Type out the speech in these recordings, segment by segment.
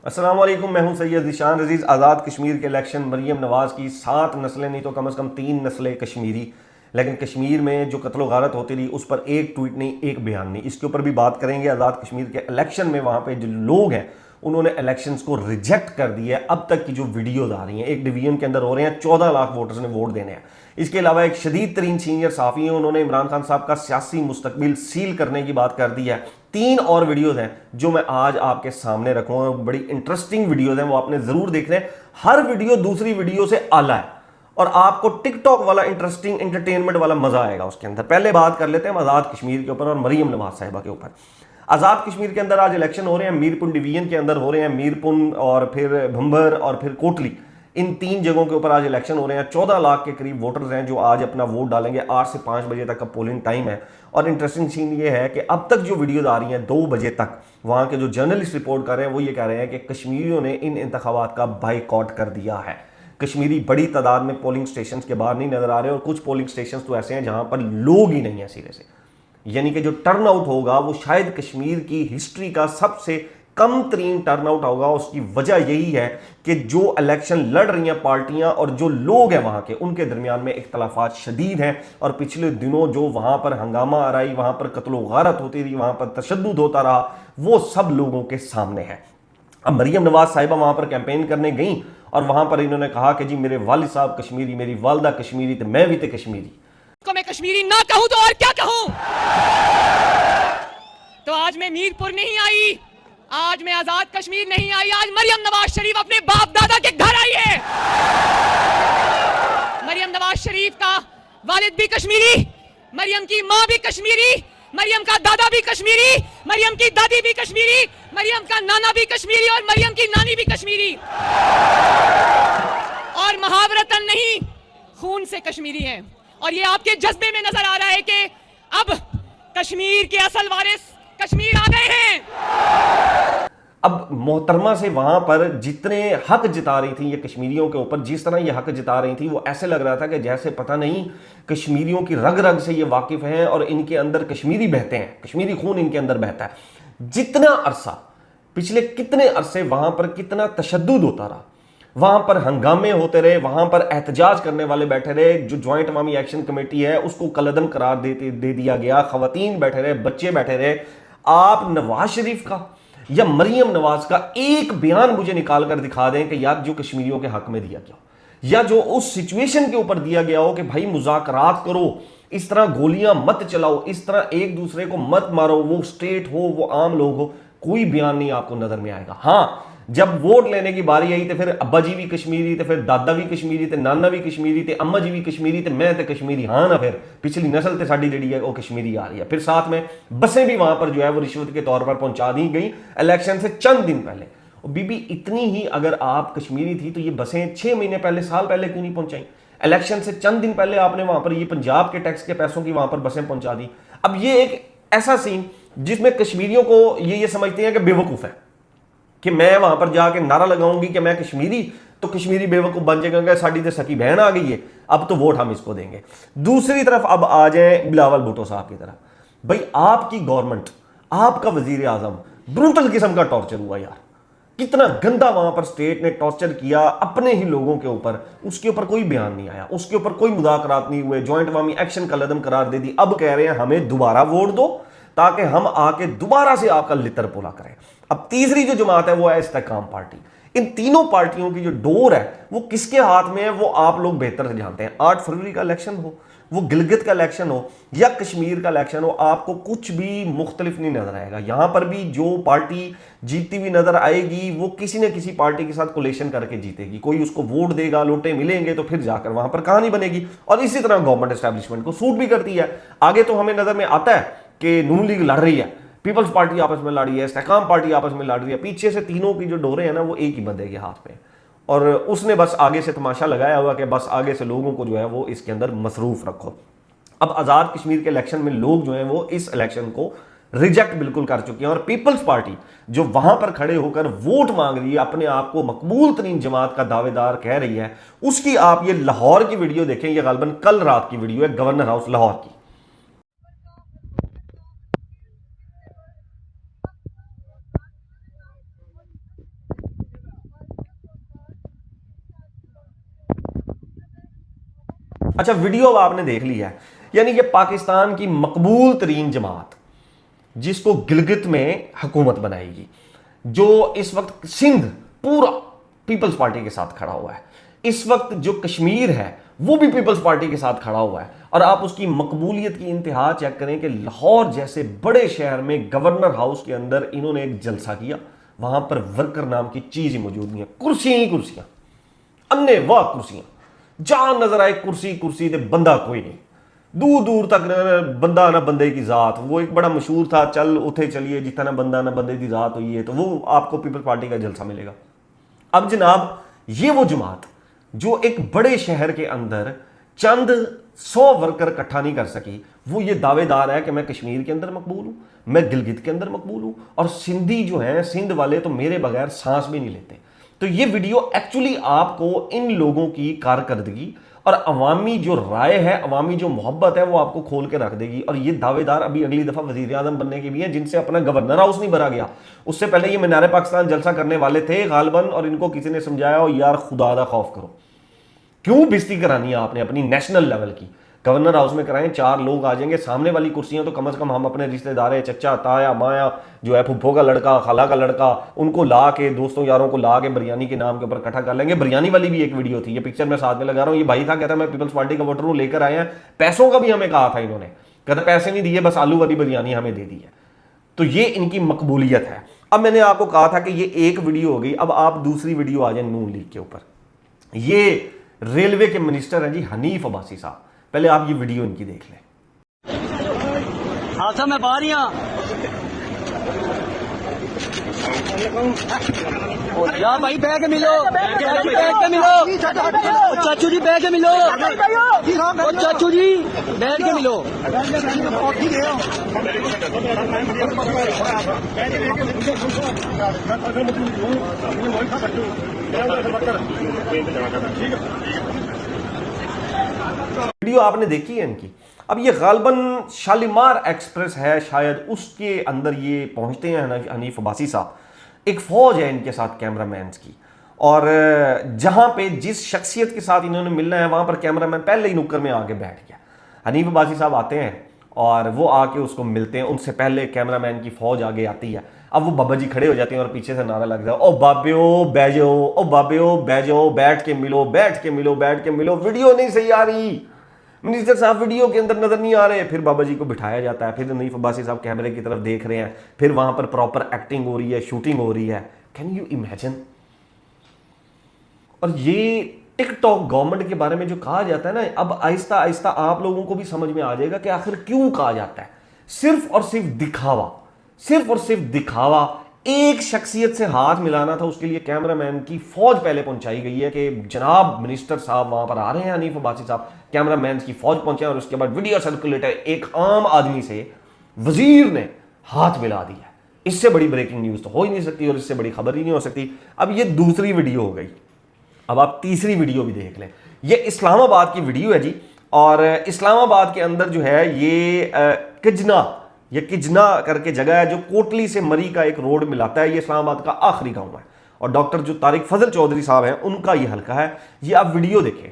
السلام علیکم، میں ہوں سید ذیشان عزیز۔ آزاد کشمیر کے الیکشن، مریم نواز کی 7 نسلیں نہیں تو کم از کم 3 نسلیں کشمیری، لیکن کشمیر میں جو قتل و غارت ہوتی رہی اس پر ایک ٹویٹ نہیں، ایک بیان نہیں، اس کے اوپر بھی بات کریں گے۔ آزاد کشمیر کے الیکشن میں وہاں پہ جو لوگ ہیں انہوں نے الیکشنز کو ریجیکٹ کر دیا ہے۔ اب تک کی جو ویڈیوز آ رہی ہیں، ایک ڈویژن کے اندر ہو رہے ہیں، 14 لاکھ ووٹرز نے ووٹ دینے ہیں۔ اس کے علاوہ ایک شدید ترین سینئر صحافی ہیں، انہوں نے عمران خان صاحب کا سیاسی مستقبل سیل کرنے کی بات کر دی ہے۔ 3 اور ویڈیوز ہیں جو میں آج آپ کے سامنے رکھوں گا، بڑی انٹرسٹنگ ویڈیوز ہیں، وہ آپ نے ضرور دیکھنا ہے۔ ہر ویڈیو دوسری ویڈیو سے اعلیٰ ہے اور آپ کو ٹک ٹاک والا انٹرسٹنگ انٹرٹینمنٹ والا مزہ آئے گا اس کے اندر۔ پہلے بات کر لیتے ہیں آزاد کشمیر کے اوپر اور مریم نواز صاحبہ کے اوپر۔ آزاد کشمیر کے اندر آج الیکشن ہو رہے ہیں، میر پور ڈویژن کے اندر ہو رہے ہیں، میر پور اور پھر بھمبر اور پھر کوٹلی، ان 3 جگہوں کے اوپر آج الیکشن ہو رہے ہیں۔ 14 لاکھ کے قریب ووٹرز ہیں جو آج اپنا ووٹ ڈالیں گے۔ 8 سے 5 بجے تک کا پولنگ ٹائم ہے، اور انٹرسٹنگ سین یہ ہے کہ اب تک جو ویڈیوز آ رہی ہیں 2 بجے تک، وہاں کے جو جرنلسٹ رپورٹ کر رہے ہیں وہ یہ کہہ رہے ہیں کہ کشمیریوں نے ان انتخابات کا بائیکاٹ کر دیا ہے۔ کشمیری بڑی تعداد میں پولنگ سٹیشنز کے باہر نہیں نظر آ رہے، اور کچھ پولنگ سٹیشنز تو ایسے ہیں جہاں پر لوگ ہی نہیں ہیں سرے سے، یعنی کہ جو ٹرن آؤٹ ہوگا وہ شاید کشمیر کی ہسٹری کا سب سے کم ترین ٹرن آؤٹ ہوگا۔ اس کی وجہ یہی ہے کہ جو الیکشن لڑ رہی ہیں پارٹیاں اور جو لوگ ہیں وہاں کے، ان کے درمیان میں اختلافات شدید ہیں، اور پچھلے دنوں جو وہاں پر ہنگامہ آرائی، وہاں پر قتل و غارت ہوتی رہی، وہاں پر تشدد ہوتا رہا، وہ سب لوگوں کے سامنے ہے۔ اب مریم نواز صاحبہ وہاں پر کیمپین کرنے گئیں اور وہاں پر انہوں نے کہا کہ جی میرے والد صاحب کشمیری، میری والدہ کشمیری، تو میں بھی تے کشمیری کو میں کشمیری نہ کہوں تو اور کیا کہوں؟ تو آج میں میر پور نہیں آئی، آج میں آزاد کشمیر نہیں آئی، آج مریم نواز شریف اپنے باپ دادا کے گھر آئی ہے۔ مریم نواز شریف کا والد بھی کشمیری، مریم کی ماں بھی کشمیری، مریم کا دادا بھی کشمیری، مریم کی دادی بھی کشمیری، مریم کا نانا بھی کشمیری، اور مریم کی نانی بھی کشمیری، اور محاورتاً نہیں، خون سے کشمیری ہیں۔ اور یہ آپ کے جذبے میں نظر آ رہا ہے کہ اب کشمیر کے اصل وارث کشمیر آ گئے ہیں۔ اب محترمہ سے وہاں پر جتنے حق جتا رہی تھیں یہ کشمیریوں کے اوپر، جس طرح یہ حق جتا رہی تھیں، وہ ایسے لگ رہا تھا کہ جیسے پتہ نہیں کشمیریوں کی رگ رگ سے یہ واقف ہیں اور ان کے اندر کشمیری بہتے ہیں، کشمیری خون ان کے اندر بہتا ہے۔ جتنا عرصہ، پچھلے کتنے عرصے وہاں پر کتنا تشدد ہوتا رہا، وہاں پر ہنگامے ہوتے رہے، وہاں پر احتجاج کرنے والے بیٹھے رہے، جو جوائنٹ عوامی ایکشن کمیٹی ہے اس کو کالعدم قرار دے دیا گیا، خواتین بیٹھے رہے، بچے بیٹھے رہے۔ آپ نواز شریف کا یا مریم نواز کا ایک بیان مجھے نکال کر دکھا دیں کہ یار جو کشمیریوں کے حق میں دیا گیا ہو، یا جو اس سچویشن کے اوپر دیا گیا ہو کہ بھائی مذاکرات کرو، اس طرح گولیاں مت چلاؤ، اس طرح ایک دوسرے کو مت مارو، وہ اسٹیٹ ہو وہ عام لوگ ہو، کوئی بیان نہیں آپ کو نظر میں آئے گا۔ ہاں، جب ووٹ لینے کی باری آئی تو پھر ابا جی بھی کشمیری تھے، پھر دادا بھی کشمیری تھے، نانا بھی کشمیری تھے، اما جی بھی کشمیری تھے، میں تے کشمیری، ہاں نا، پھر پچھلی نسل تے ساڈی جڑی ہے وہ کشمیری آ رہی ہے۔ پھر ساتھ میں بسیں بھی وہاں پر جو ہے وہ رشوت کے طور پر پہنچا دی گئیں الیکشن سے چند دن پہلے۔ بی بی اتنی ہی اگر آپ کشمیری تھی تو یہ بسیں 6 مہینے پہلے، سال پہلے کیوں نہیں پہنچائیں؟ الیکشن سے چند دن پہلے آپ نے وہاں پر یہ پنجاب کے ٹیکس کے پیسوں کی وہاں پر بسیں پہنچا دی۔ اب یہ ایک ایسا سین جس میں کشمیریوں کو یہ سمجھتے ہیں کہ بے وقوف ہے، کہ میں وہاں پر جا کے نعرہ لگاؤں گی کہ میں کشمیری، تو کشمیری بے وقوف بن جائے گا، ساڈی تے سکی بہن آ گئی ہے، اب تو ووٹ ہم اس کو دیں گے۔ دوسری طرف اب آ جائیں بلاول بھٹو صاحب کی طرف۔ بھائی آپ کی گورنمنٹ، آپ کا وزیر اعظم، بروٹل قسم کا ٹارچر ہوا یار، کتنا گندا وہاں پر سٹیٹ نے ٹارچر کیا اپنے ہی لوگوں کے اوپر، اس کے اوپر کوئی بیان نہیں آیا، اس کے اوپر کوئی مذاکرات نہیں ہوئے، جوائنٹ عوامی ایکشن کا عدم قرار دے دی۔ اب کہہ رہے ہیں ہمیں دوبارہ ووٹ دو تاکہ ہم آ کے دوبارہ سے آپ کا لتر پولا کریں۔ اب تیسری جو جماعت ہے وہ ہے استحکام پارٹی۔ ان تینوں پارٹیوں کی جو ڈور ہے وہ کس کے ہاتھ میں ہے وہ آپ لوگ بہتر سے جانتے ہیں۔ 8 فروری کا الیکشن ہو، وہ گلگت کا الیکشن ہو یا کشمیر کا الیکشن ہو، آپ کو کچھ بھی مختلف نہیں نظر آئے گا۔ یہاں پر بھی جو پارٹی جیتتی ہوئی نظر آئے گی وہ کسی نہ کسی پارٹی کے ساتھ کولیشن کر کے جیتے گی، کوئی اس کو ووٹ دے گا، لوٹے ملیں گے تو پھر جا کر وہاں پر کہانی بنے گی، اور اسی طرح گورنمنٹ اسٹیبلشمنٹ کو سوٹ بھی کرتی ہے۔ آگے تو ہمیں نظر میں آتا ہے کہ نون لیگ لڑ رہی ہے، پیپلز پارٹی آپس میں لڑ رہی ہے، استحکام پارٹی آپس میں لڑ رہی ہے، پیچھے سے تینوں کی جو ڈورے ہیں نا وہ ایک ہی بندے کے ہاتھ میں، اور اس نے بس آگے سے تماشا لگایا ہوا کہ بس آگے سے لوگوں کو جو ہے وہ اس کے اندر مصروف رکھو۔ اب آزاد کشمیر کے الیکشن میں لوگ جو ہیں وہ اس الیکشن کو ریجیکٹ بالکل کر چکے ہیں، اور پیپلز پارٹی جو وہاں پر کھڑے ہو کر ووٹ مانگ رہی ہے، اپنے آپ کو مقبول ترین جماعت کا دعوے دار کہہ رہی ہے، اس کی آپ یہ لاہور کی ویڈیو دیکھیں، یہ غالباً کل رات کی ویڈیو ہے گورنر ہاؤس لاہور کی۔ اچھا ویڈیو اب آپ نے دیکھ لی ہے، یعنی کہ پاکستان کی مقبول ترین جماعت جس کو گلگت میں حکومت بنائے گی، جو اس وقت سندھ پورا پیپلز پارٹی کے ساتھ کھڑا ہوا ہے، اس وقت جو کشمیر ہے وہ بھی پیپلز پارٹی کے ساتھ کھڑا ہوا ہے، اور آپ اس کی مقبولیت کی انتہا چیک کریں کہ لاہور جیسے بڑے شہر میں گورنر ہاؤس کے اندر انہوں نے ایک جلسہ کیا، وہاں پر ورکر نام کی چیز ہی موجود نہیں ہے، کرسیاں ہی کرسیاں، انے واہ کرسیاں، جان نظر آئے کرسی کرسی تے بندہ کوئی نہیں، دور دور تک نہ بندہ نہ بندے کی ذات۔ وہ ایک بڑا مشہور تھا، چل اتھے چلیے جتنا نہ بندہ نہ بندے کی ذات ہوئی ہے، تو وہ آپ کو پیپل پارٹی کا جلسہ ملے گا۔ اب جناب یہ وہ جماعت جو ایک بڑے شہر کے اندر چند 100 ورکر اکٹھا نہیں کر سکی، وہ یہ دعوے دار ہے کہ میں کشمیر کے اندر مقبول ہوں، میں گلگت کے اندر مقبول ہوں، اور سندھی جو ہیں سندھ والے تو میرے بغیر سانس بھی نہیں لیتے۔ تو یہ ویڈیو ایکچولی آپ کو ان لوگوں کی کارکردگی اور عوامی جو رائے ہے، عوامی جو محبت ہے، وہ آپ کو کھول کے رکھ دے گی۔ اور یہ دعوے دار ابھی اگلی دفعہ وزیر اعظم بننے کے بھی ہیں، جن سے اپنا گورنر ہاؤس نہیں بھرا گیا۔ اس سے پہلے یہ مینار پاکستان جلسہ کرنے والے تھے غالباً، اور ان کو کسی نے سمجھایا ہو یار خدا دا خوف کرو، کیوں بےزتی کرانی ہے آپ نے اپنی نیشنل لیول کی؟ گورنر ہاؤس میں کرائیں، 4 لوگ آ جائیں گے، سامنے والی کرسیاں تو کم از کم ہم اپنے رشتہ دار چچا تایا مایا جو ہے پھپھو کا لڑکا خالہ کا لڑکا ان کو لا کے دوستوں یاروں کو لا کے بریانی کے نام کے اوپر اکٹھا کر لیں گے۔ بریانی والی بھی ایک ویڈیو تھی، یہ پکچر میں ساتھ میں لگا رہا ہوں، یہ بھائی تھا کہتا ہے میں پیپلز پارٹی کا ووٹر ہوں، لے کر آئے ہیں، پیسوں کا بھی ہمیں کہا تھا انہوں نے، کہتا پیسے نہیں دیے، بس آلو والی بریانی ہمیں دے دی ہے۔ تو یہ ان کی مقبولیت ہے۔ اب میں نے آپ کو کہا تھا کہ یہ ایک ویڈیو ہو گئی، اب آپ دوسری ویڈیو آ جائیں نون لیگ کے اوپر۔ یہ ریلوے کے منسٹر ہیں جی حنیف عباسی صاحب، پہلے آپ یہ ویڈیو ان کی دیکھ لیں۔ ہاں میں باہر ہی ہاں یار بھائی بہ کے ملو، چاچو بہ کے ملو، چاچو جی بہ کے ملو، چاچو جی بیٹھ کے ملو۔ ویڈیو آپ نے دیکھی ہے ان کی۔ اب یہ غالباً شالیمار ایکسپریس ہے شاید، اس کے اندر یہ پہنچتے ہیں حنیف عباسی صاحب، ایک فوج ہے ان کے ساتھ کیمرہ مینز کی، اور جہاں پہ جس شخصیت کے ساتھ انہوں نے ملنا ہے وہاں پر کیمرہ مین پہلے ہی نکر میں آگے بیٹھ گیا۔ حنیف عباسی صاحب آتے ہیں اور وہ آ کے اس کو ملتے ہیں، ان سے پہلے کیمرہ مین کی فوج آگے آتی ہے۔ اب وہ بابا جی کھڑے ہو جاتے ہیں اور پیچھے سے نعرہ لگ جائے، او بابیو بہ جاؤ، او بابیو بہ جاؤ، بیٹھ کے ملو، بیٹھ کے ملو، بیٹھ کے ملو۔ ویڈیو نہیں صحیح آ رہی، منسٹر صاحب ویڈیو کے اندر نظر نہیں آ رہے۔ پھر بابا جی کو بٹھایا جاتا ہے، پھر حنیف عباسی صاحب کیمرے کی طرف دیکھ رہے ہیں، پھر وہاں پر پراپر ایکٹنگ ہو رہی ہے، شوٹنگ ہو رہی ہے۔ Can you imagine? اور یہ ٹک ٹاک گورنمنٹ کے بارے میں جو کہا جاتا ہے نا، اب آہستہ آہستہ آپ لوگوں کو بھی سمجھ میں آ جائے گا کہ آخر کیوں کہا جاتا ہے۔ صرف اور صرف دکھاوا، صرف اور صرف دکھاوا۔ ایک شخصیت سے ہاتھ ملانا تھا، اس کے لیے کیمرہ مین کی فوج پہلے پہنچائی گئی ہے کہ جناب منسٹر صاحب وہاں پر آ رہے ہیں، حنیف عباسی صاحب، کیمرہ مین کی فوج پہنچے، اور اس کے بعد ویڈیو سرکولیٹر ایک عام آدمی سے وزیر نے ہاتھ ملا دیا۔ اس سے بڑی بریکنگ نیوز تو ہو ہی نہیں سکتی، اور اس سے بڑی خبر ہی نہیں ہو سکتی۔ اب یہ دوسری ویڈیو ہو گئی، اب آپ تیسری ویڈیو بھی دیکھ لیں۔ یہ اسلام آباد کی ویڈیو ہے جی، اور اسلام آباد کے اندر جو ہے یہ کجنا کر کے جگہ ہے جو کوٹلی سے مری کا ایک روڈ ملاتا ہے، یہ اسلام آباد کا آخری گاؤں ہے، اور ڈاکٹر جو طارق فضل چودھری صاحب ہیں ان کا یہ حلقہ ہے۔ یہ آپ ویڈیو دیکھیں۔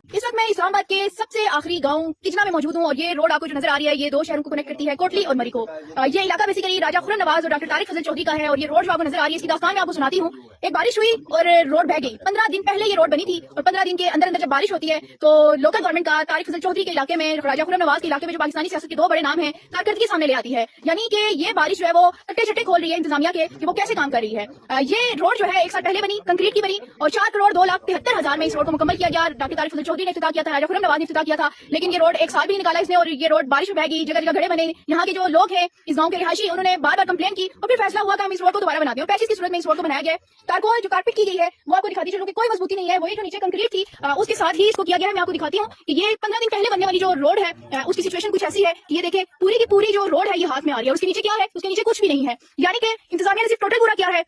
اس وقت میں اسلام آباد کے سب سے آخری گاؤں کچنا میں موجود ہوں، اور یہ روڈ آپ کو جو نظر آ رہی ہے یہ 2 شہروں کو کنیکٹ کرتی ہے، کوٹلی اور مری کو۔ یہ علاقہ بیسیکلی راجہ خرم نواز اور ڈاکٹر طارق فضل چودھری کا ہے، اور یہ روڈ جو آپ کو نظر آ رہی ہے اس کی داستان میں آپ کو سناتی ہوں۔ ایک بارش ہوئی اور روڈ بہہ گئی۔ 15 دن پہلے یہ روڈ بنی تھی، اور 15 دن کے اندر اندر جب بارش ہوتی ہے تو لوکل گورنمنٹ کا طارق فضل چودھری کے علاقے میں، راجہ خرم نواز کے علاقے میں جو پاکستانی سیاست کے 2 بڑے نام ہیں، کارکردگی سامنے لے آتی ہے۔ یعنی کہ یہ بارش جو ہے وہ کٹے چٹے کھول رہی ہے انتظامیہ کے کہ وہ کیسے کام کر رہی ہے۔ یہ روڈ جو ہے 1 سال پہلے بنی، کنکریٹ کی بنی، اور 4,02,73,000 میں اس روڈ کو مکمل کیا گیا۔ ڈاکٹر طارق فضل چودھری نے افتتاح کیا تھا، راجہ خرم نواز نے افتتاح کیا تھا، لیکن یہ روڈ 1 سال بھی نکالا اس نے، اور یہ روڈ بارش میں بہ گئی، جگہ جگہ گڑھے بنے۔ یہاں کے جو لوگ ہیں اس گاؤں کے رہائشی، انہوں نے بار بار کمپلین کی، اور پھر فیصلہ ہوا کہ ہم اس روڈ کو دوبارہ بنا دیں، اور پیچز کی صورت میں اس روڈ کو بنایا گیا ہے۔ تارکول جو کارپیٹ کی گئی ہے وہ آپ کو دکھاتی چلوں کہ کوئی مضبوطی نہیں ہے، وہی جو نیچے کنکریٹ تھی اس کے ساتھ ہی اس کو کیا گیا ہے۔ میں آپ کو دکھاتی ہوں کہ یہ 15 دن پہلے بننے والی جو روڈ ہے اس کی سچویشن کچھ ایسی ہے کہ یہ دیکھیں پوری کی پوری جو روڈ ہے یہ ہاتھ میں آ رہی ہے، اور اس کے نیچے کیا ہے؟ اس کے نیچے کچھ بھی نہیں ہے۔ یعنی کہ انتظامیہ نے صرف ٹوٹل پورا کیا ہے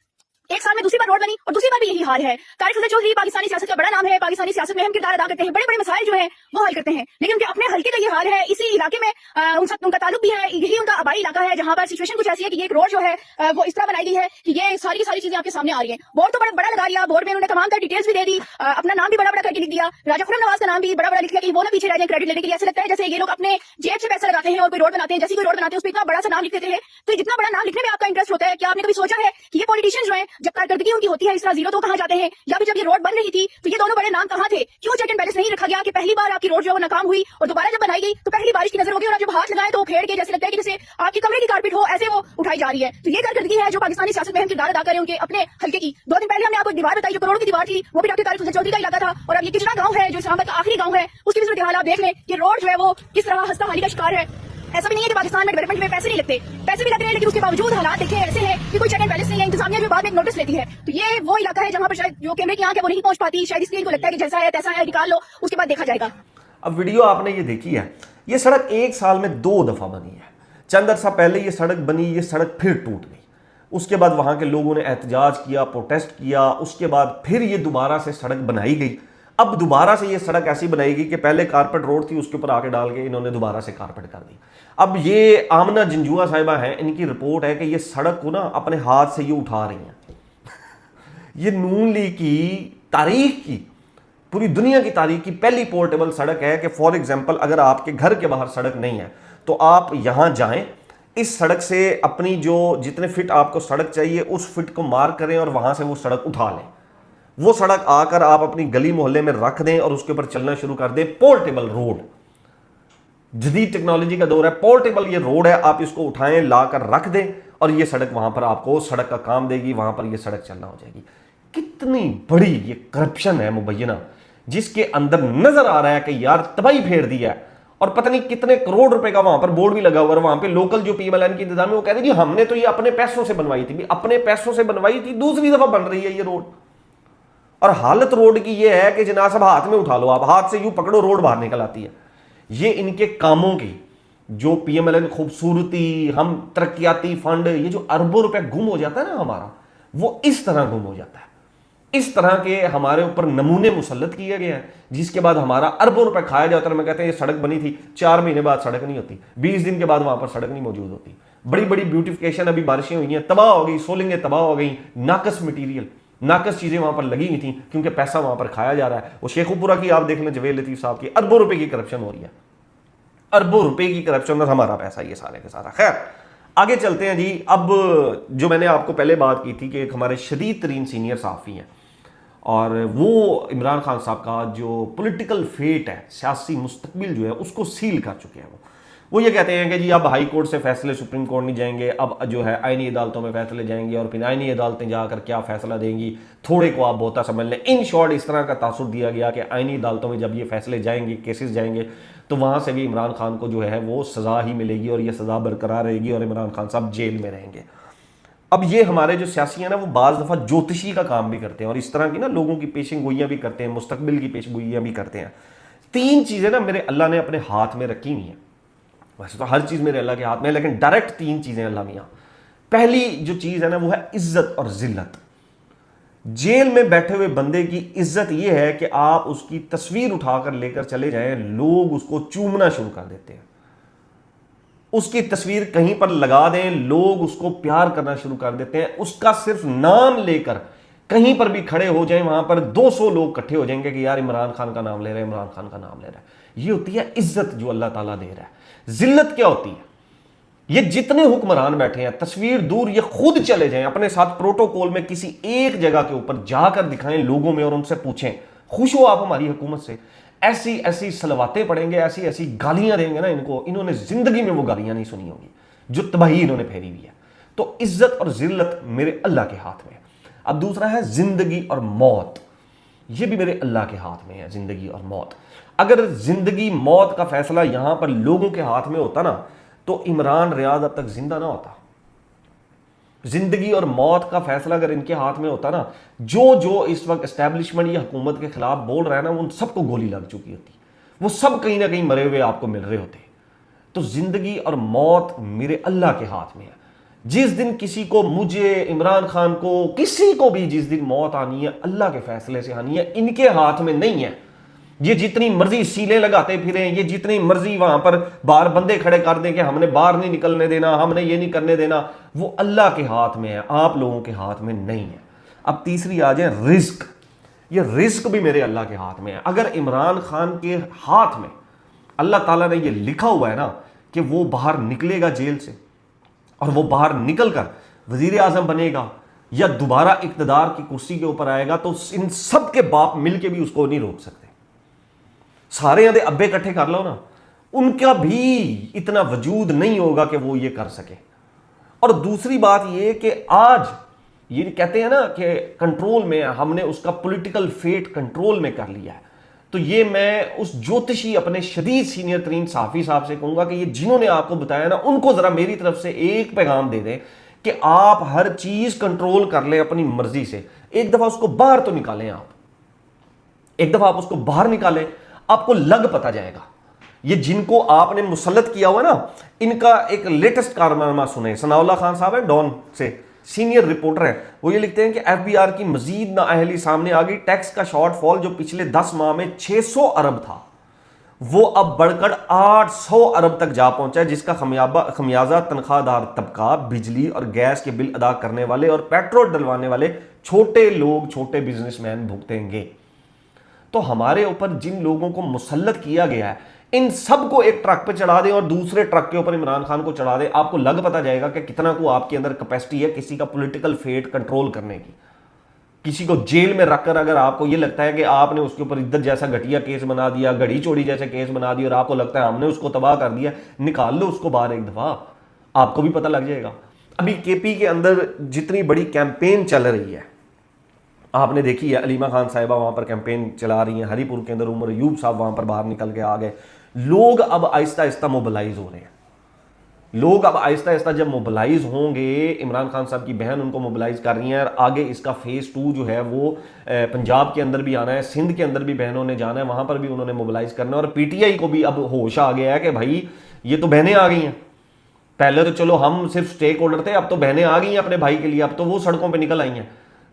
एक साल में दूसरी बार रोड बनी और दूसरी बार भी यही हाल है। तारिक फजल चौधरी पाकिस्तानी सियासत का बड़ा नाम है, पाकिस्तानी सियासत में अहम किरदार अदा करते हैं, बड़े बड़े मसाइल जो है वो हल करते हैं, लेकिन उनके अपने हल्के का ये हाल है। इसी इलाके में उनका ताल्लुक भी है, यही उनका आबाई इलाका है जहाँ पर सिचुएशन कुछ ऐसी है कि ये एक रोड जो है वो इस तरह बनाई गई है कि ये सारी की सारी चीजें आपके सामने आ रही है। बोर्ड तो बड़ा लगा लिया, बोर्ड में उन्होंने तमाम तर डिटेल्स भी दे दी, अपना नाम भी बड़ा बड़ा करके लिख दिया, राजा खुर्रम नवाज का नाम भी बड़ा बड़ा लिख दिया कि वो ना पीछे रह जाए क्रेडिट लेने के लिए। ऐसा लगता है जैसे ये लोग अपने जेब से पैसा लगाते हैं और कोई रोड बनाते हैं, जैसी कोई रोड बनाते हैं उस पर इतना बड़ा सा नाम लिख देते हैं। तो जितना बड़ा नाम लिखने में आपका इंटरेस्ट होता है, क्या आपने कभी सोचा है कि ये पॉलिटिशियंस जो हैं जब कारकर्दगी उनकी होती है इस तरह जीरो तो कहाँ जाते हैं, या फिर जब ये रोड बन रही थी तो ये दोनों बड़े नाम कहाँ थे? क्यों चेक एंड बैलेंस नहीं रखा गया कि पहली बार आपकी रोड जो है वो नाकाम हुई और दोबारा जब बनाई गई तो पहली बारिश की नजर होगी और आप जब हाथ लगाए तो फेड़ के जैसे लगता है कि जैसे आपकी कमरे की कारपेट हो, ऐसे वो उठाई जा रही है। तो ये कारकर्दगी है जो पाकिस्तानी सियासत में अहम किरदार अदा करें उनके अपने हल्के की। 2 दिन पहले हमने आपको एक दीवार बताई जो करोड़ों की दीवार थी, वो भी डॉक्टर तारिक फजल चौधरी का इलाका था। और अब ये किचना गांव है जो इस्लामाबाद का आखिरी गांव है, उसकी भी सूरत हाल आप देख लें कि रोड जो है वो किस तरह हस्ता हाली का शिकार है। ऐसा भी नहीं है कि पाकिस्तान में डेवलपमेंट में पैसे नहीं लगते, पैसे भी लगते हैं, लेकिन उसके बावजूद हालात देखें ऐसे हैं कि कोई चेक एंड बैलेंस नहीं है, इंतजामिया जो बाद में एक नोटिस लेती है। तो ये वो इलाका है जहां पर शायद जो कैमरे की आंख है वो नहीं पहुंच पाती, शायद इसलिए इनको लगता है कि जैसा है तैसा है, निकाल लो उसके बाद देखा जाएगा। अब वीडियो आपने ये देखी है, ये सड़क 1 साल में 2 दफा बनी है। चंद अरसा पहले ये सड़क बनी, ये सड़क फिर टूट गई, उसके बाद वहां के लोगों ने एहतजाज किया, प्रोटेस्ट किया, उसके बाद फिर ये दोबारा से सड़क बनाई गई। अब दोबारा से ये सड़क ऐसी बनाएगी कि पहले कारपेट रोड थी उसके ऊपर आके डाल के इन्होंने दोबारा से कारपेट कर दी। अब ये आमना जंजुआ साहिबा हैं, इनकी रिपोर्ट है कि ये सड़क को ना अपने हाथ से ये उठा रही हैं। ये नून लीग की तारीख की, पूरी दुनिया की तारीख की पहली पोर्टेबल सड़क है कि फॉर एग्जाम्पल अगर आपके घर के बाहर सड़क नहीं है तो आप यहां जाएं, इस सड़क से अपनी जो जितने फिट आपको सड़क चाहिए उस फिट को मार्क करें और वहां से वो सड़क उठा लें। वो सड़क आकर आप अपनी गली मोहल्ले में रख दें और उसके ऊपर चलना शुरू कर दें। पोर्टेबल रोड, जदीद टेक्नोलॉजी का दौर है, पोर्टेबल ये रोड है, आप इसको उठाएं, लाकर रख दें और ये सड़क वहां पर आपको सड़क का काम देगी, वहां पर ये सड़क चलना हो जाएगी। कितनी बड़ी ये करप्शन है मुबैना, जिसके अंदर नजर आ रहा है कि यार तबाही फेर दिया है और पता नहीं कितने करोड़ रुपए का वहां पर बोर्ड भी लगा हुआ है। वहां पे लोकल जो पीएमएलएन की इंतजाम है वो कह रही थी हमने तो ये अपने पैसों से बनवाई थी, अपने पैसों से बनवाई थी, दूसरी दफा बन रही है ये रोड। और हालत रोड की ये है कि जनाब सब हाथ में उठा लो, आप हाथ से यूं पकड़ो रोड बाहर निकल आती है। ये इनके कामों की जो पीएमएलएन खूबसूरती, हम तरक्याती फंड, ये जो अरबों रुपए गुम हो जाता है ना हमारा, वो इस तरह गुम हो जाता है। इस तरह के हमारे ऊपर नमूने मुसल्लत किए गए हैं जिसके बाद हमारा अरबों रुपए खाया जाता है। मैं कहते हैं ये सड़क बनी थी, 4 महीने बाद सड़क नहीं होती, 20 दिन के बाद वहां पर सड़क नहीं मौजूद होती। बड़ी बड़ी ब्यूटिफिकेशन, अभी बारिशें हुई हैं, तबाह हो गई, सोलिंगें तबाह हो गई, नाकस मटीरियल, नाकस चीजें वहां पर लगी हुई थी क्योंकि पैसा वहां पर खाया जा रहा है। वो शेखुपुरा की आप देख लें, जवेद लतीफ साहब की, अरबों रुपए की करप्शन हो रही है, अरबों रुपए की करप्शन में हमारा पैसा ये सारे का सारा। खैर आगे चलते हैं जी। अब जो मैंने आपको पहले बात की थी कि एक हमारे शदीद तरीन सीनियर साफ़ी हैं और वो इमरान खान साहब का जो पॉलिटिकल फेट है, सियासी मुस्तकबिल जो है उसको सील कर चुके हैं। वो ये कहते हैं कि जी अब हाई कोर्ट से फैसले सुप्रीम कोर्ट नहीं जाएंगे, अब जो है आईनी अदालतों में फैसले जाएंगे और फिर आईनी अदालतें जाकर क्या फैसला देंगी, थोड़े को आप बहुता समझ लें। इन शॉर्ट इस तरह का तासुर दिया गया कि आईनी अदालतों में जब ये फैसले जाएंगे, केसेस जाएंगे, तो वहाँ से भी इमरान खान को जो है वो सज़ा ही मिलेगी और ये सज़ा बरकरार रहेगी और इमरान खान साहब जेल में रहेंगे। अब ये हमारे जो सियासी हैं ना वो बाज़ दफ़ा ज्योतिषी का काम भी करते हैं और इस तरह की ना लोगों की पेशन गोइयाँ भी करते हैं, मुस्तकबिल की पेश गोइयाँ भी करते हैं। 3 चीज़ें ना मेरे अल्लाह ने अपने हाथ में रखी हुई हैं। वैसे तो हर चीज़ मेरे अल्लाह के हाथ में है, लेकिन डायरेक्ट 3 चीज़ें अल्लाह मियाँ। पहली जो चीज़ है ना वो है इज्जत और जिल्लत। जेल में बैठे हुए बंदे की इज्जत ये है कि आप उसकी तस्वीर उठाकर लेकर चले जाएं, लोग उसको चूमना शुरू कर देते हैं। उसकी तस्वीर कहीं पर लगा दें, लोग उसको प्यार करना शुरू कर देते हैं। उसका सिर्फ नाम लेकर कहीं पर भी खड़े हो जाएं, वहां पर 200 लोग इकट्ठे हो जाएंगे कि यार इमरान खान का नाम ले रहे हैं, इमरान खान का नाम ले रहा है। ये होती है इज्जत जो अल्लाह ताला दे रहा है। जिल्लत क्या होती है? ये जितने हुक्मरान बैठे हैं, तस्वीर दूर, ये खुद चले जाएं अपने साथ प्रोटोकॉल में किसी एक जगह के ऊपर जाकर दिखाएं लोगों में और उनसे पूछें खुश हो आप हमारी हुकूमत से? ऐसी ऐसी सलवातें पढ़ेंगे, ऐसी ऐसी गालियां देंगे ना इनको, इन्होंने जिंदगी में वो गालियां नहीं सुनी होगी जो तबाही इन्होंने फेरी हुई है। तो इज्जत और जिल्लत मेरे अल्लाह के हाथ में है। अब दूसरा है जिंदगी और मौत। ये भी मेरे अल्लाह के हाथ में है, जिंदगी और मौत। अगर जिंदगी मौत का फैसला यहां पर लोगों के हाथ में होता ना तो इमरान रियाज अब तक जिंदा ना होता। जिंदगी और मौत का फैसला अगर इनके हाथ में होता ना, जो इस वक्त एस्टैब्लिशमेंट या हुकूमत के खिलाफ बोल रहा है ना, उन सबको गोली लग चुकी होती, वो सब कहीं ना कहीं मरे हुए आपको मिल रहे होते। तो जिंदगी और मौत मेरे अल्लाह के हाथ में है। जिस दिन किसी को, मुझे, इमरान खान को, किसी को भी जिस दिन मौत आनी है अल्लाह के फैसले से आनी है, इनके हाथ में नहीं है। ये जितनी मर्जी सीलें लगाते फिरें, ये जितनी मर्जी वहां पर बाहर बंदे खड़े कर दें कि हमने बाहर नहीं निकलने देना, हमने ये नहीं करने देना, वो अल्लाह के हाथ में है, आप लोगों के हाथ में नहीं है। अब तीसरी आ जाए रिस्क। ये रिस्क भी मेरे अल्लाह के हाथ में है। अगर इमरान खान के हाथ में अल्लाह ताला ने ये लिखा हुआ है ना कि वो बाहर निकलेगा जेल से और वो बाहर निकलकर वजीर आजम बनेगा या दोबारा इक्तदार की कुर्सी के ऊपर आएगा, तो इन सब के बाप मिलके भी उसको नहीं रोक सकते। सारे आधे अब्बे इकट्ठे कर लो ना, उनका भी इतना वजूद नहीं होगा कि वो ये कर सके। और दूसरी बात ये कि आज ये कहते हैं ना कि कंट्रोल में, हमने उसका पॉलिटिकल फेट कंट्रोल में कर लिया है, तो ये मैं उस ज्योतिषी अपने शदीद सीनियर तरीन साफी साहब से कहूंगा कि ये जिन्होंने आपको बताया ना, उनको जरा मेरी तरफ से एक पैगाम दे दें कि आप हर चीज कंट्रोल कर लें अपनी मर्जी से। एक दफा उसको बाहर तो निकालें, आप एक दफा आप उसको बाहर निकालें, आपको लग पता जाएगा। ये जिनको आपने मुसल्लत किया हुआ ना, इनका एक लेटेस्ट कारनामा सुने। सनाउल्लाह खान साहब है, डॉन से सीनियर रिपोर्टर है, वो ये लिखते हैं कि एफबीआर की मजीद नाअहली सामने आ गई। टैक्स का शॉर्टफॉल जो पिछले 10 माह में 600 अरब था, वो अब बढ़कर 800 अरब तक जा पहुंचा है, जिसका खमियाजा तनख्वाहदार तबका, बिजली और गैस के बिल अदा करने वाले और पेट्रोल डलवाने वाले छोटे लोग, छोटे बिजनेसमैन भुगतेंगे। तो हमारे ऊपर जिन लोगों को मुसल्लत किया गया है, इन सब को एक ट्रक पे चढ़ा दें और दूसरे ट्रक के ऊपर इमरान खान को चढ़ा दें, आपको लग पता जाएगा कि कितना को आपके अंदर कैपेसिटी है किसी का पॉलिटिकल फेट कंट्रोल करने की। किसी को जेल में रखकर अगर आपको यह लगता है कि आपने उसके ऊपर इद्दत जैसा घटिया केस बना दिया, घड़ी चोरी जैसे केस बना दिया, और आपको लगता है हमने उसको तबाह कर दिया, निकाल लो उसको बाहर एक दफा, आपको भी पता लग जाएगा। अभी केपी के अंदर जितनी बड़ी कैंपेन चल रही है, आपने देखी है, अलीमा खान साहिबा वहां पर कैंपेन चला रही हैं, हरीपुर के अंदर उमर अयूब साहब वहां पर बाहर निकल के आ गए। लोग अब आहिस्ता आहिस्ता मोबिलाइज हो रहे हैं। लोग अब आहिस्ता आहिस्ता जब मोबिलाइज होंगे, इमरान खान साहब की बहन उनको मोबिलाइज कर रही हैं, और आगे इसका फेज 2 जो है वो पंजाब के अंदर भी आना है, सिंध के अंदर भी बहनों ने जाना है, वहां पर भी उन्होंने मोबिलाइज करना है। और पीटीआई को भी अब होश आ गया है कि भाई ये तो बहनें आ गई हैं, पहले तो चलो हम सिर्फ स्टेक होल्डर थे, अब तो बहनें आ गई हैं अपने भाई के लिए, अब तो वो सड़कों पर निकल आई हैं।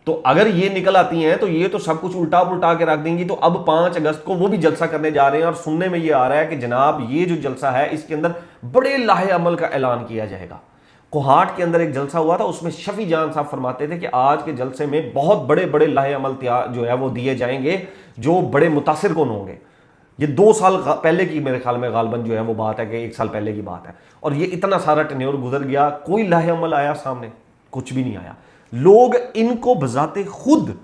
तो अगर ये निकल आती हैं तो ये तो सब कुछ उल्टा पुल्टा के रख देंगी। तो अब 5 अगस्त को वो भी जलसा करने जा रहे हैं, और सुनने में ये आ रहा है कि जनाब ये जो जलसा है इसके अंदर बड़े लाहे अमल का ऐलान किया जाएगा। कोहाट के अंदर एक जलसा हुआ था, उसमें शफी जान साहब फरमाते थे कि आज के जलसे में बहुत बड़े बड़े लाहे अमल जो है वो दिए जाएंगे, जो बड़े मुतासिर कौन होंगे। ये 2 साल पहले की मेरे ख्याल में गालबन जो है वो बात है कि 1 साल पहले की बात है, और ये इतना सारा टेन्योर गुजर गया, कोई लाहे अमल आया सामने? कुछ भी नहीं आया। लोग इनको बजाते खुद,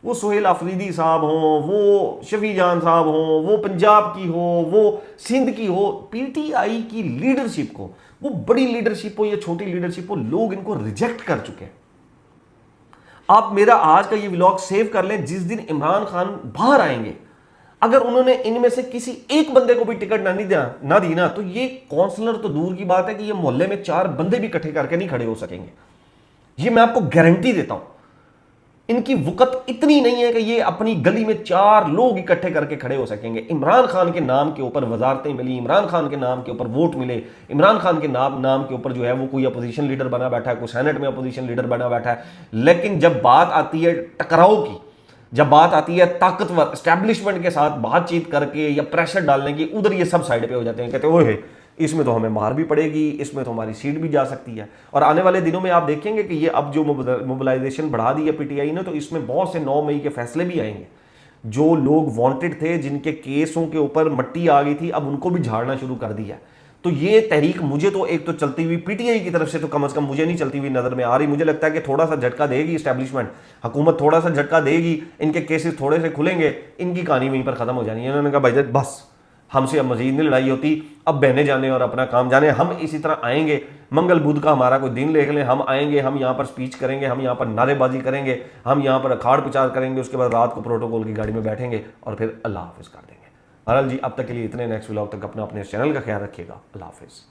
वो सोहेल अफरीदी साहब हों, वो शफी जान साहब हों, वो पंजाब की हो, वो सिंध की हो, पीटीआई की लीडरशिप को, वो बड़ी लीडरशिप हो या छोटी लीडरशिप हो, लोग इनको रिजेक्ट कर चुके हैं। आप मेरा आज का ये व्लॉग सेव कर लें, जिस दिन इमरान खान बाहर आएंगे, अगर उन्होंने इनमें से किसी एक बंदे को भी टिकट ना दी ना, तो ये काउंसलर तो दूर की बात है कि ये मोहल्ले में 4 बंदे भी इकट्ठे करके नहीं खड़े हो सकेंगे। ये मैं आपको गारंटी देता हूं। इनकी वक़्त इतनी नहीं है कि ये अपनी गली में 4 लोग इकट्ठे करके खड़े हो सकेंगे। इमरान खान के नाम के ऊपर वजारतें मिली, इमरान खान के नाम के ऊपर वोट मिले, इमरान खान के नाम के ऊपर जो है वो कोई अपोजिशन लीडर बना बैठा है, कोई सेनेट में अपोजिशन लीडर बना बैठा है। लेकिन जब बात आती है टकराव की, जब बात आती है ताकतवर एस्टैब्लिशमेंट के साथ बातचीत करके या प्रेशर डालने की, उधर ये सब साइड पे हो जाते हैं, कहते हैं ओए इसमें तो हमें मार भी पड़ेगी, इसमें तो हमारी सीट भी जा सकती है। और आने वाले दिनों में आप देखेंगे कि ये अब जो मोबिलाइजेशन बढ़ा दी है पीटीआई ने, तो इसमें बहुत से 9 मई के फैसले भी आएंगे। जो लोग वांटेड थे, जिनके केसों के ऊपर मट्टी आ गई थी, अब उनको भी झाड़ना शुरू कर दिया। तो ये तहरीक मुझे तो एक तो चलती हुई पीटीआई की तरफ से तो कम से कम मुझे नहीं चलती हुई नजर में आ रही। मुझे लगता है कि थोड़ा सा झटका देगी एस्टैब्लिशमेंट, हुकूमत थोड़ा सा झटका देगी, इनके केसेस थोड़े से खुलेंगे, इनकी कहानी वहीं पर खत्म हो जानी है। इन्होंने कहा भाई बस हमसे अब मजीद नहीं लड़ाई होती, अब बहने जाने और अपना काम जाने। हम इसी तरह आएंगे, मंगल बुध का हमारा कोई दिन लेख लें, हम आएंगे, हम यहाँ पर स्पीच करेंगे, हम यहाँ पर नारेबाजी करेंगे, हम यहाँ पर अखाड़ प्रचार करेंगे, उसके बाद रात को प्रोटोकॉल की गाड़ी में बैठेंगे और फिर अल्लाह हाफिज़ कर देंगे। बहरहाल जी, अब तक के लिए इतने। नेक्स्ट व्लॉग तक अपने चैनल का ख्याल रखिएगा। अल्लाह हाफिज़।